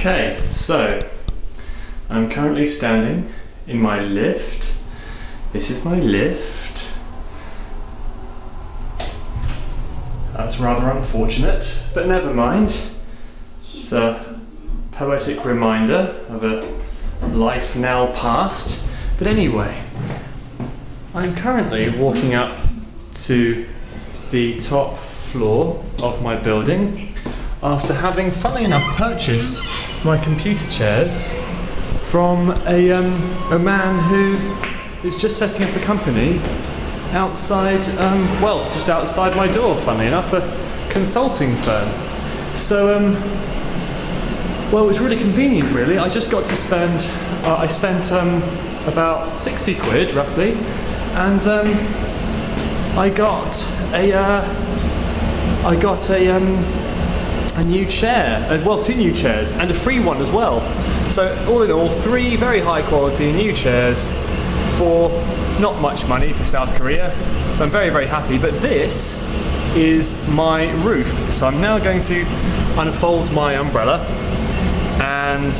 Okay, so I'm currently standing in my lift. This is my lift. That's rather unfortunate, but never mind. It's a poetic reminder of a life now past. But anyway, I'm currently walking up to the top floor of my building after having, funnily enough, purchased my computer chairs from a man who is just setting up a company outside, just outside my door, funnily enough, a consulting firm. So, it was really convenient, really. I just got to spend, I spent about 60 quid, roughly, and I got a new chair, two new chairs, and a free one as well. So all in all, 3 very high quality new chairs for not much money for South Korea. So I'm very, very happy. But this is my roof. So I'm now going to unfold my umbrella and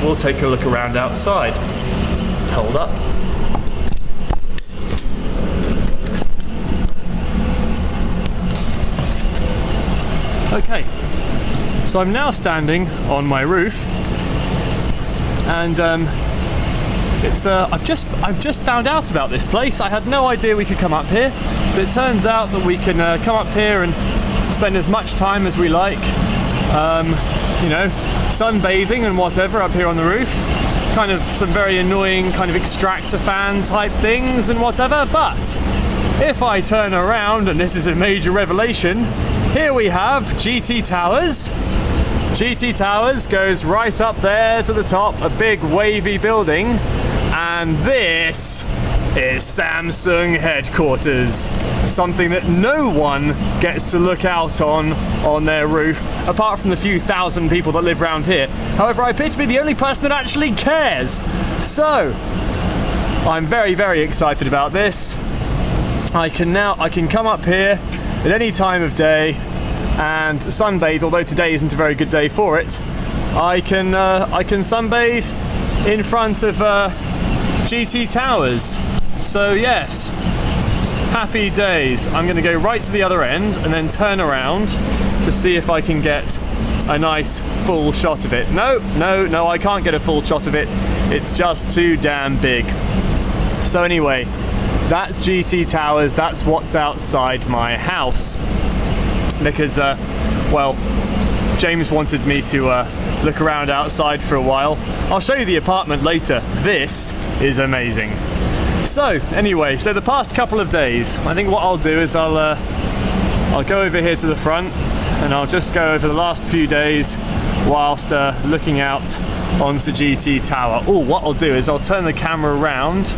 we'll take a look around outside. Hold up. Okay, so I'm now standing on my roof, and I've just found out about this place. I had no idea we could come up here, but it turns out that we can come up here and spend as much time as we like, sunbathing and whatever up here on the roof. Kind of some very annoying kind of extractor fan type things and whatever, but if I turn around, and this is a major revelation, here we have GT Towers. GT Towers goes right up there to the top, a big wavy building, and this is Samsung headquarters. Something that no one gets to look out on their roof, apart from the few thousand people that live around here. However, I appear to be the only person that actually cares. So, I'm very, very excited about this. I can come up here at any time of day and sunbathe, although today isn't a very good day for it. I can sunbathe in front of GT Towers. So yes, happy days. I'm going to go right to the other end and then turn around to see if I can get a nice full shot of it. No, I can't get a full shot of it. It's just too damn big. So anyway, that's GT Towers, that's what's outside my house. Because, James wanted me to look around outside for a while. I'll show you the apartment later. This is amazing. So, anyway, the past couple of days, I think what I'll do is I'll go over here to the front and I'll just go over the last few days whilst looking out onto GT Tower. Oh, what I'll do is I'll turn the camera around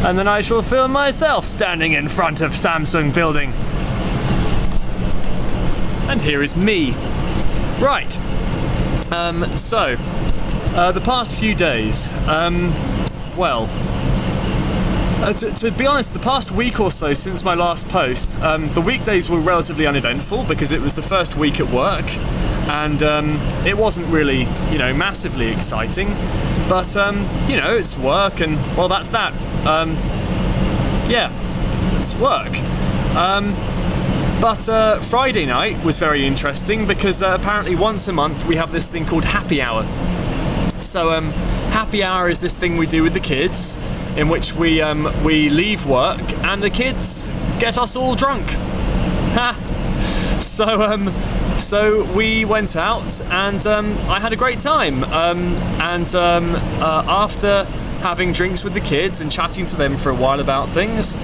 and then I shall film myself standing in front of Samsung building. And here is me. Right. The past few days, to be honest, the past week or so since my last post, the weekdays were relatively uneventful because it was the first week at work, and it wasn't really, massively exciting. But it's work, and well, that's that. It's work. But Friday night was very interesting because apparently once a month we have this thing called happy hour. So happy hour is this thing we do with the kids in which we leave work and the kids get us all drunk. So we went out and I had a great time. After having drinks with the kids and chatting to them for a while about things,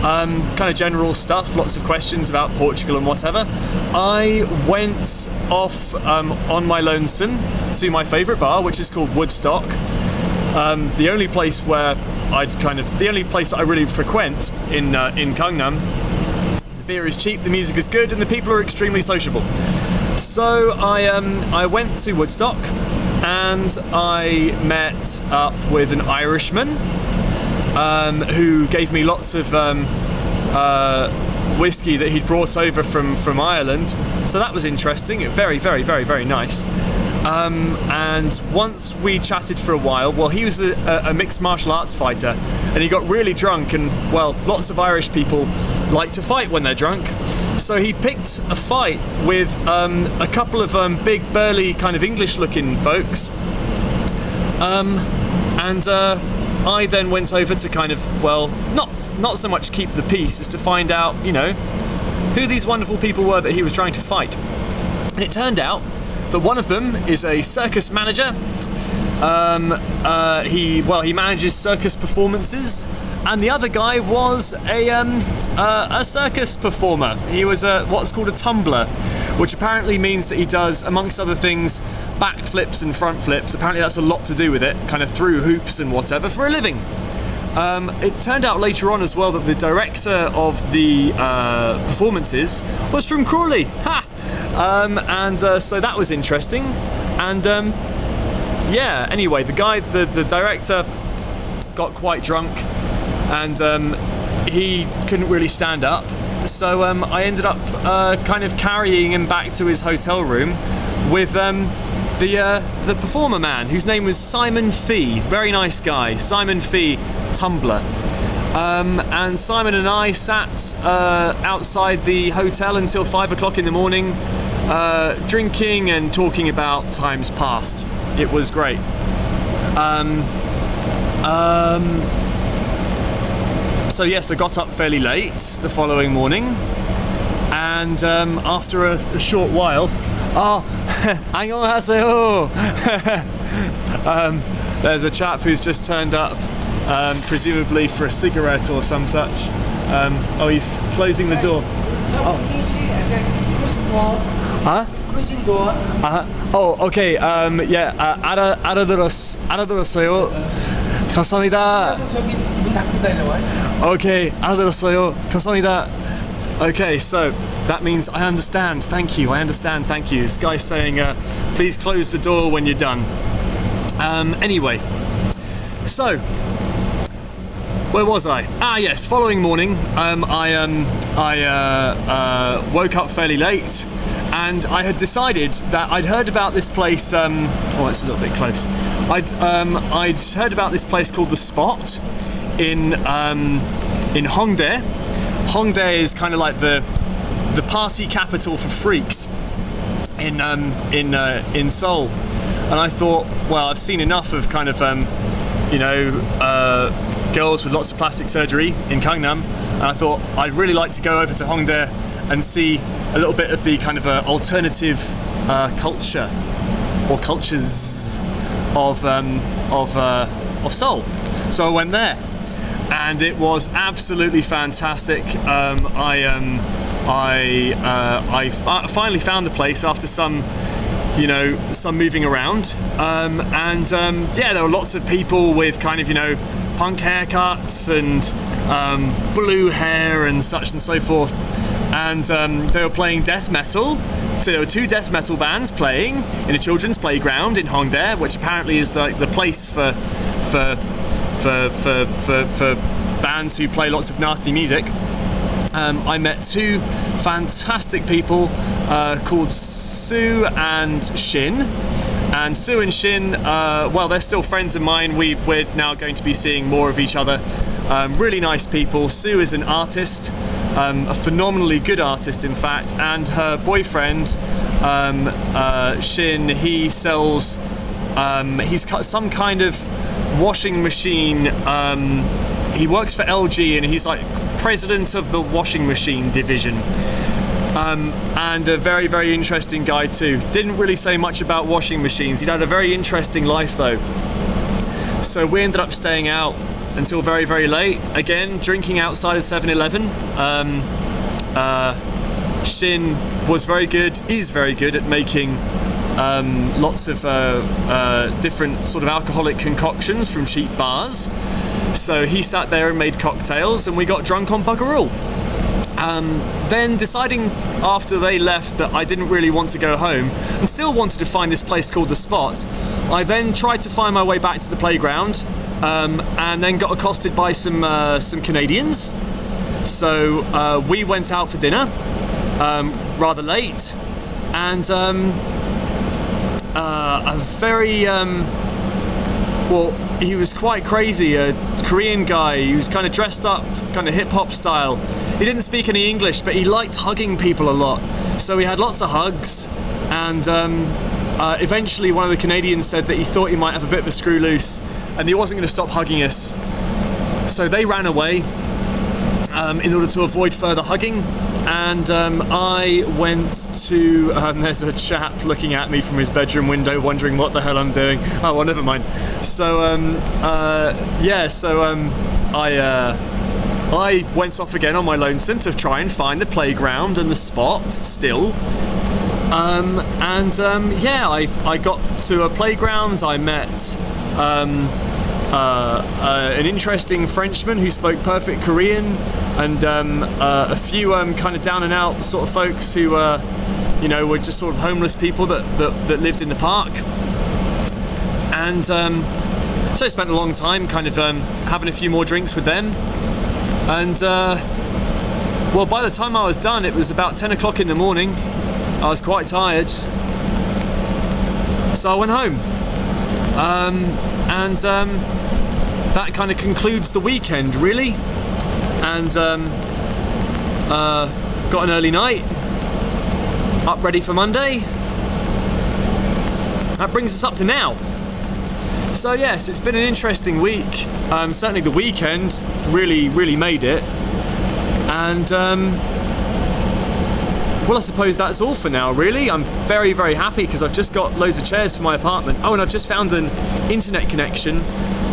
kind of general stuff, lots of questions about Portugal and whatever, I went off on my lonesome to my favourite bar, which is called Woodstock. The only place that I really frequent in Gangnam. The beer is cheap, the music is good, and the people are extremely sociable. So I went to Woodstock and I met up with an Irishman who gave me lots of whiskey that he'd brought over from Ireland. So that was interesting. Very, very, very, very nice. And once we chatted for a while, well, he was a mixed martial arts fighter, and he got really drunk, and well, lots of Irish people like to fight when they're drunk. So he picked a fight with a couple of big, burly, kind of English-looking folks. I then went over to kind of, well, not so much keep the peace as to find out, you know, who these wonderful people were that he was trying to fight. And it turned out that one of them is a circus manager. He manages circus performances, and the other guy was a circus performer. He was what's called a tumbler, which apparently means that he does, amongst other things, backflips and front flips. Apparently that's a lot to do with it, kind of through hoops and whatever, for a living. It turned out later on as well that the director of the performances was from Crawley. Ha! So that was interesting. And anyway, the director got quite drunk, and he couldn't really stand up. So I ended up kind of carrying him back to his hotel room with the performer man, whose name was Simon Fee. Very nice guy, Simon Fee, Tumbler. And Simon and I sat outside the hotel until 5 o'clock in the morning, drinking and talking about times past. It was great. So yes, I got up fairly late the following morning, and after a short while, 안녕하세요. There's a chap who's just turned up, presumably for a cigarette or some such. He's closing the door. Huh? Closing door. Okay. 알아들었어요. 감사합니다. 저기 문 닫고 다녀와요. Okay, 알아들었어요. 감사합니다. Okay, so that means I understand. Thank you. I understand. Thank you. This guy's saying, please close the door when you're done. Anyway, so where was I? Yes. Following morning, I woke up fairly late, and I had decided that I'd heard about this place. It's a little bit close. I'd heard about this place called The Spot in Hongdae. Hongdae is kind of like the party capital for freaks in Seoul. And I thought, well, I've seen enough of kind of girls with lots of plastic surgery in Gangnam, and I thought I'd really like to go over to Hongdae and see a little bit of the kind of alternative culture or cultures of Seoul. So I went there, and it was absolutely fantastic. I finally found the place after some moving around, there were lots of people with kind of punk haircuts and blue hair and such and so forth, and they were playing death metal. So there were two death metal bands playing in a children's playground in Hongdae, which apparently is the place for bands who play lots of nasty music. I met two fantastic people called Sue and Shin. And Sue and Shin, they're still friends of mine. We're now going to be seeing more of each other. Really nice people. Sue is an artist, a phenomenally good artist, in fact, and her boyfriend, Shin, he sells, he's some kind of washing machine. He works for LG, and he's like president of the washing machine division. And a very, very interesting guy too. Didn't really say much about washing machines. He'd had a very interesting life though. So we ended up staying out until very, very late. Again, drinking outside of 7-Eleven. Shin was very good, is very good at making lots of different sort of alcoholic concoctions from cheap bars. So he sat there and made cocktails, and we got drunk on Buggeroo. Then deciding after they left that I didn't really want to go home and still wanted to find this place called The Spot, I then tried to find my way back to the playground, and then got accosted by some Canadians. So we went out for dinner rather late, and a very well, he was quite crazy, a Korean guy. He was kind of dressed up, kind of hip-hop style. He didn't speak any English, but he liked hugging people a lot. So we had lots of hugs, and eventually one of the Canadians said that he thought he might have a bit of a screw loose, and he wasn't going to stop hugging us. So they ran away in order to avoid further hugging, and I went to... there's a chap looking at me from his bedroom window wondering what the hell I'm doing. Oh, well, never mind. So, I went off again on my lonesome to try and find the playground and the spot still. I got to a playground. I met an interesting Frenchman who spoke perfect Korean, and a few kind of down and out sort of folks who were just sort of homeless people that lived in the park. And so I spent a long time kind of having a few more drinks with them. And by the time I was done, it was about 10 o'clock in the morning. I was quite tired, so I went home. That kind of concludes the weekend, really. And got an early night, up ready for Monday. That brings us up to now. So yes, it's been an interesting week. Certainly the weekend really made it. And I suppose that's all for now, really. I'm very happy because I've just got loads of chairs for my apartment. Oh, and I've just found an internet connection.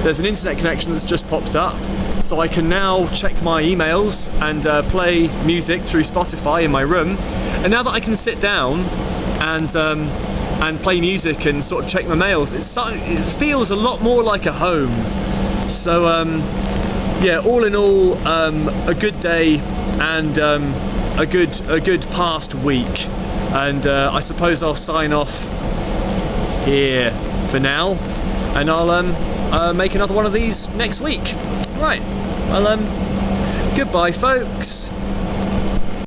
There's an internet connection that's just popped up, so I can now check my emails and play music through Spotify in my room. And now that I can sit down and play music and sort of check my mails, it feels a lot more like a home. So all in all, a good day and a good past week. And I suppose I'll sign off here for now, and I'll make another one of these next week. Right, well, goodbye folks.